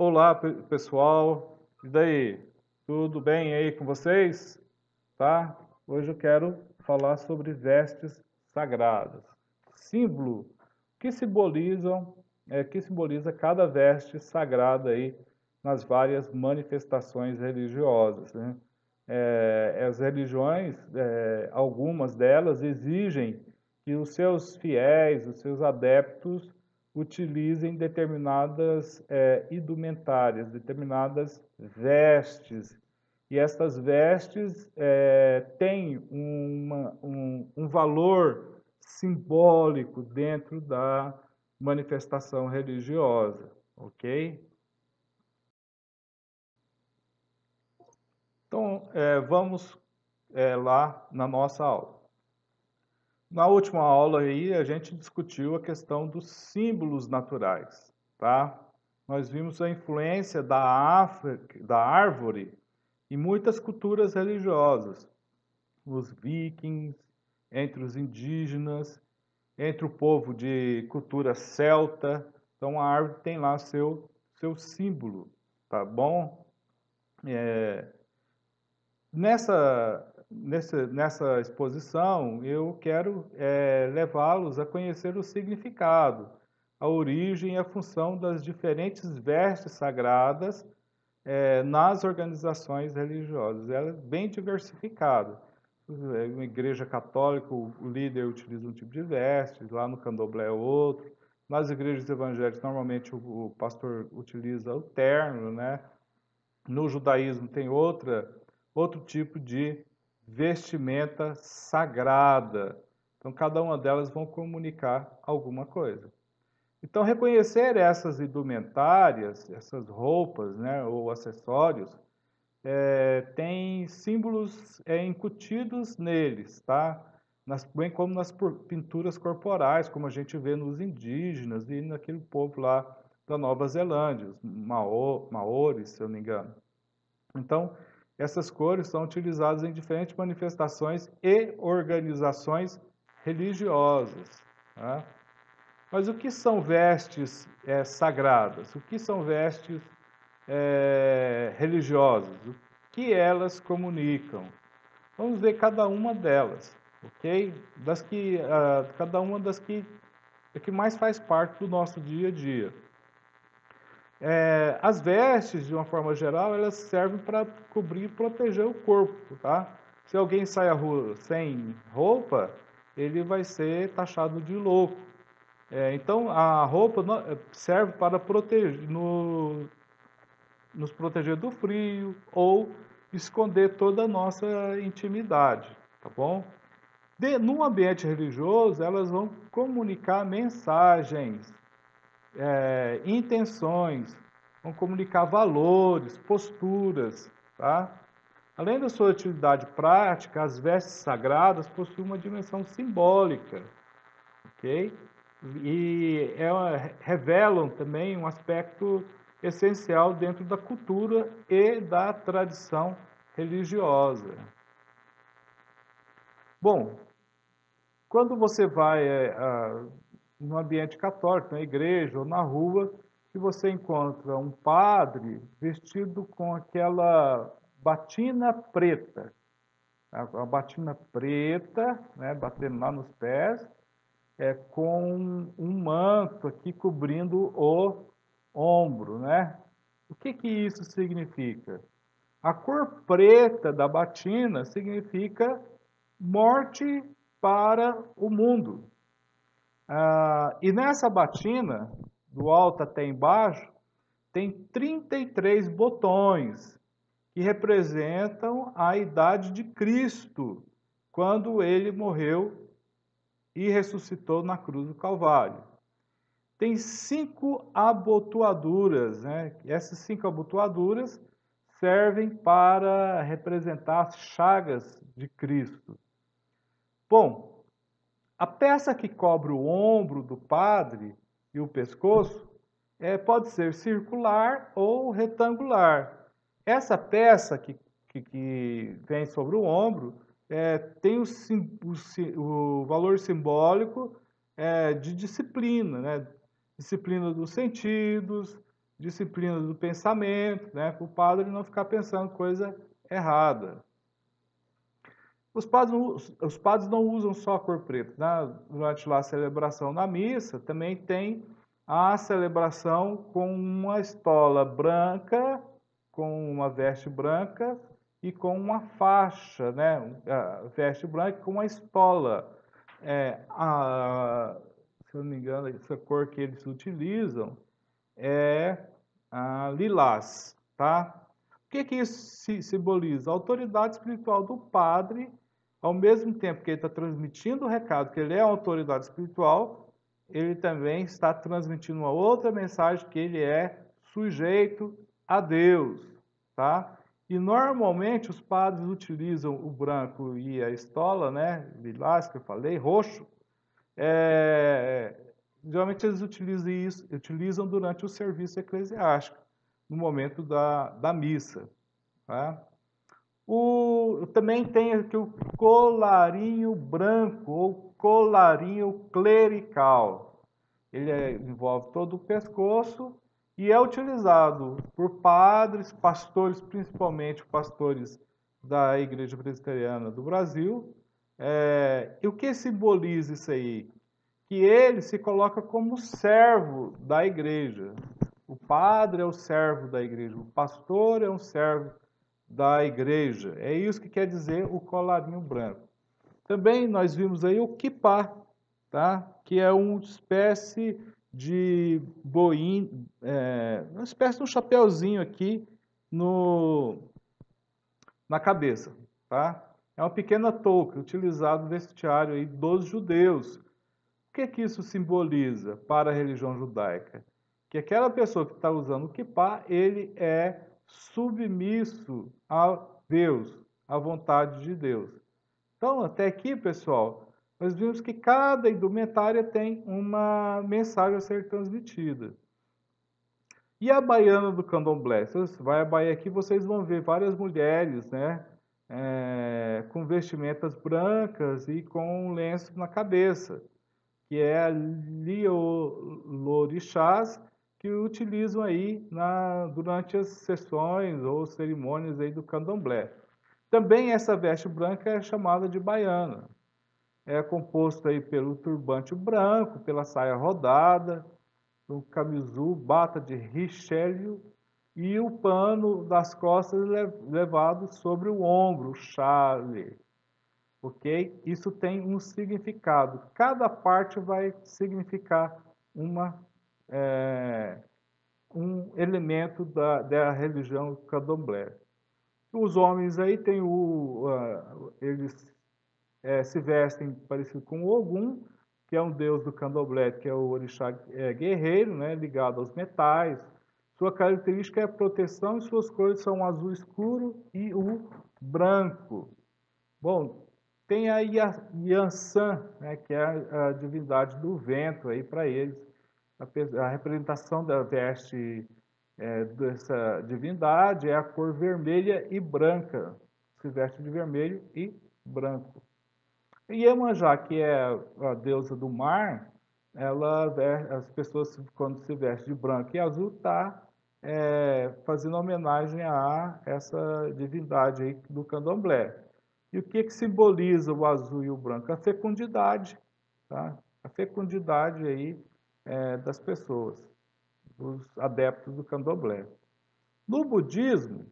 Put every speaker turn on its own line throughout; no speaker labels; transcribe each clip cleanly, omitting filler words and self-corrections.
Olá, pessoal. E daí? Tudo bem aí com vocês? Tá? Hoje eu quero falar sobre vestes sagradas. Símbolo que simbolizam, que simboliza cada veste sagrada aí nas várias manifestações religiosas, né? As religiões, algumas delas exigem que os seus fiéis, os seus adeptos, utilizem determinadas indumentárias, determinadas vestes. E estas vestes têm um valor simbólico dentro da manifestação religiosa, ok? Então, vamos lá na nossa aula. Na última aula aí, a gente discutiu a questão dos símbolos naturais, tá? Nós vimos a influência da árvore em muitas culturas religiosas, os vikings, entre os indígenas, entre o povo de cultura celta. Então a árvore tem lá seu símbolo, tá bom? Nessa exposição, eu quero levá-los a conhecer o significado, a origem e a função das diferentes vestes sagradas nas organizações religiosas. Ela é bem diversificada. Na igreja católica, o líder utiliza um tipo de veste, lá no candomblé é outro. Nas igrejas evangélicas, normalmente o pastor utiliza o terno, né? No judaísmo tem outro tipo de vestimenta sagrada. Então, cada uma delas vão comunicar alguma coisa. Então, reconhecer essas indumentárias, essas roupas, né, ou acessórios, tem símbolos incutidos neles, tá? Bem como nas pinturas corporais, como a gente vê nos indígenas e naquele povo lá da Nova Zelândia, os maores, se eu não me engano. Então, essas cores são utilizadas em diferentes manifestações e organizações religiosas. Tá? Mas o que são vestes sagradas? O que são vestes religiosas? O que elas comunicam? Vamos ver cada uma delas, ok? Cada uma que mais faz parte do nosso dia a dia. As vestes, de uma forma geral, elas servem para cobrir e proteger o corpo, tá? Se alguém sai à rua sem roupa, ele vai ser taxado de louco. Então, a roupa serve para nos proteger do frio ou esconder toda a nossa intimidade, tá bom? No ambiente religioso, elas vão comunicar mensagens, intenções, vão comunicar valores, posturas, tá? Além da sua utilidade prática, as vestes sagradas possuem uma dimensão simbólica, ok? E revelam também um aspecto essencial dentro da cultura e da tradição religiosa. Bom, quando você vai no ambiente católico, na igreja ou na rua, que você encontra um padre vestido com aquela batina preta, a batina preta, né, batendo lá nos pés, com um manto aqui cobrindo o ombro, né? O que que isso significa? A cor preta da batina significa morte para o mundo. E nessa batina, do alto até embaixo, tem 33 botões que representam a idade de Cristo, quando ele morreu e ressuscitou na cruz do Calvário. Tem 5 abotoaduras, né? Essas 5 abotoaduras servem para representar as chagas de Cristo. Bom, a peça que cobre o ombro do padre e o pescoço pode ser circular ou retangular. Essa peça que vem sobre o ombro tem o valor simbólico de disciplina, né? Disciplina dos sentidos, disciplina do pensamento, né, para o padre não ficar pensando coisa errada. Os padres não usam só a cor preta, né? Durante lá a celebração na missa, também tem a celebração com uma estola branca, com uma veste branca e com uma faixa, né? A veste branca com uma estola. Se eu não me engano, essa cor que eles utilizam é a lilás, tá? O que que isso simboliza? A autoridade espiritual do padre, ao mesmo tempo que ele está transmitindo o recado que ele é a autoridade espiritual, ele também está transmitindo uma outra mensagem que ele é sujeito a Deus, tá? E normalmente os padres utilizam o branco e a estola, né? Lilás, que eu falei, roxo. É, Geralmente eles utilizam durante o serviço eclesiástico, no momento da missa. Tá? Também tem aqui o colarinho branco, ou colarinho clerical. Envolve todo o pescoço e é utilizado por padres, pastores, principalmente pastores da Igreja Presbiteriana do Brasil. E o que simboliza isso aí? Que ele se coloca como servo da igreja. O padre é o servo da igreja, o pastor é um servo da igreja. É isso que quer dizer o colarinho branco. Também nós vimos aí o quipá, tá? Que é uma espécie de boin, uma espécie de um chapeuzinho aqui na cabeça, tá? É uma pequena touca utilizada no vestiário aí dos judeus. O que isso simboliza para a religião judaica? Que aquela pessoa que está usando o kippah, ele é submisso a Deus, à vontade de Deus. Então, até aqui, pessoal, nós vimos que cada indumentária tem uma mensagem a ser transmitida. E a baiana do candomblé? Se você vai à Bahia aqui, vocês vão ver várias mulheres, né? Com vestimentas brancas e com um lenço na cabeça, que é a liolorixás, que utilizam aí durante as sessões ou cerimônias aí do candomblé. Também essa veste branca é chamada de baiana. É composto aí pelo turbante branco, pela saia rodada, o camisul, bata de richélio e o pano das costas levado sobre o ombro, o chale. Ok? Isso tem um significado. Cada parte vai significar um elemento da religião candomblé. Os homens aí têm eles se vestem parecido com o Ogum, que é um deus do candomblé, que é o orixá guerreiro, né, ligado aos metais. Sua característica é a proteção e suas cores são o azul escuro e o branco. Bom, tem a Yansan, né, que é a divindade do vento aí para eles. A representação da veste dessa divindade é a cor vermelha e branca. Se veste de vermelho e branco. E Iemanjá, que é a deusa do mar, as pessoas, quando se vestem de branco e azul, está fazendo homenagem a essa divindade aí do candomblé. E o que simboliza o azul e o branco? A fecundidade, tá? A fecundidade aí das pessoas, dos adeptos do candomblé. No budismo,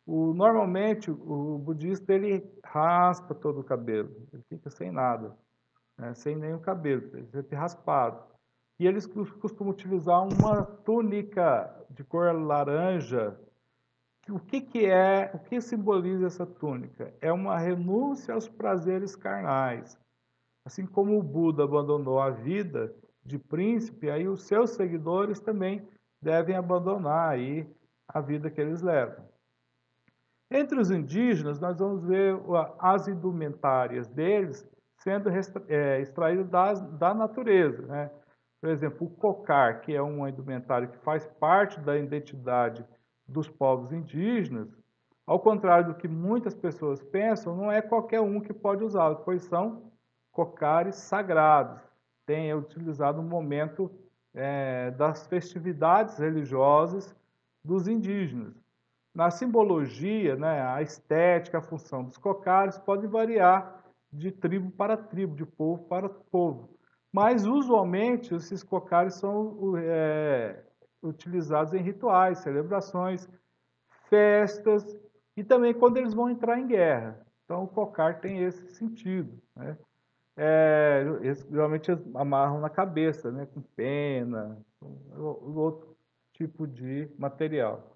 normalmente o budista ele raspa todo o cabelo, ele fica sem nada, né? Sem nenhum cabelo, ele fica raspado. E eles costumam utilizar uma túnica de cor laranja. O que simboliza essa túnica? É uma renúncia aos prazeres carnais. Assim como o Buda abandonou a vida de príncipe, aí os seus seguidores também devem abandonar aí a vida que eles levam. Entre os indígenas, nós vamos ver as indumentárias deles sendo extraídas da natureza, né? Por exemplo, o cocar, que é uma indumentária que faz parte da identidade dos povos indígenas, ao contrário do que muitas pessoas pensam, não é qualquer um que pode usá-lo, pois são cocares sagrados. É utilizado no momento das festividades religiosas dos indígenas. Na simbologia, né, a estética, a função dos cocares pode variar de tribo para tribo, de povo para povo. Mas, usualmente, esses cocares são utilizados em rituais, celebrações, festas e também quando eles vão entrar em guerra. Então, o cocar tem esse sentido, né? Eles, geralmente eles amarram na cabeça, né, com pena, outro tipo de material.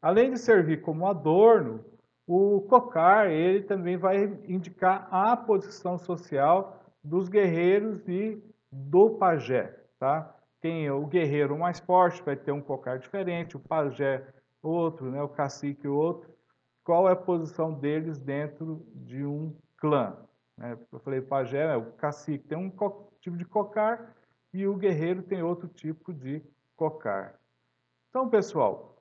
Além de servir como adorno, o cocar ele também vai indicar a posição social dos guerreiros e do pajé, tá? Tem o guerreiro mais forte, vai ter um cocar diferente, o pajé outro, né, o cacique outro. Qual é a posição deles dentro de um clã? Né? Eu falei pajé, o cacique tem um tipo de cocar e o guerreiro tem outro tipo de cocar. Então, pessoal,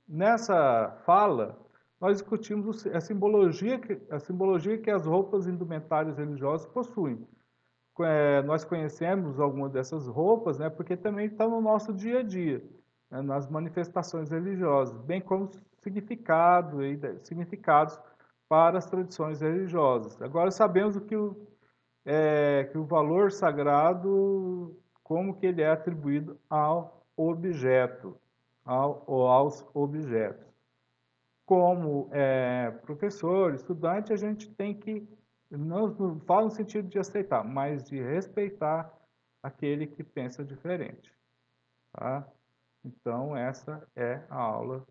nessa fala, nós discutimos a simbologia que as roupas indumentárias religiosas possuem. Nós conhecemos algumas dessas roupas, né, porque também estão no nosso dia a dia, né, nas manifestações religiosas, bem como significados para as tradições religiosas. Agora sabemos que o valor sagrado, como que ele é atribuído ao objeto, aos objetos. Como professor, estudante, a gente tem que, não falo no sentido de aceitar, mas de respeitar aquele que pensa diferente. Tá? Então, essa é a aula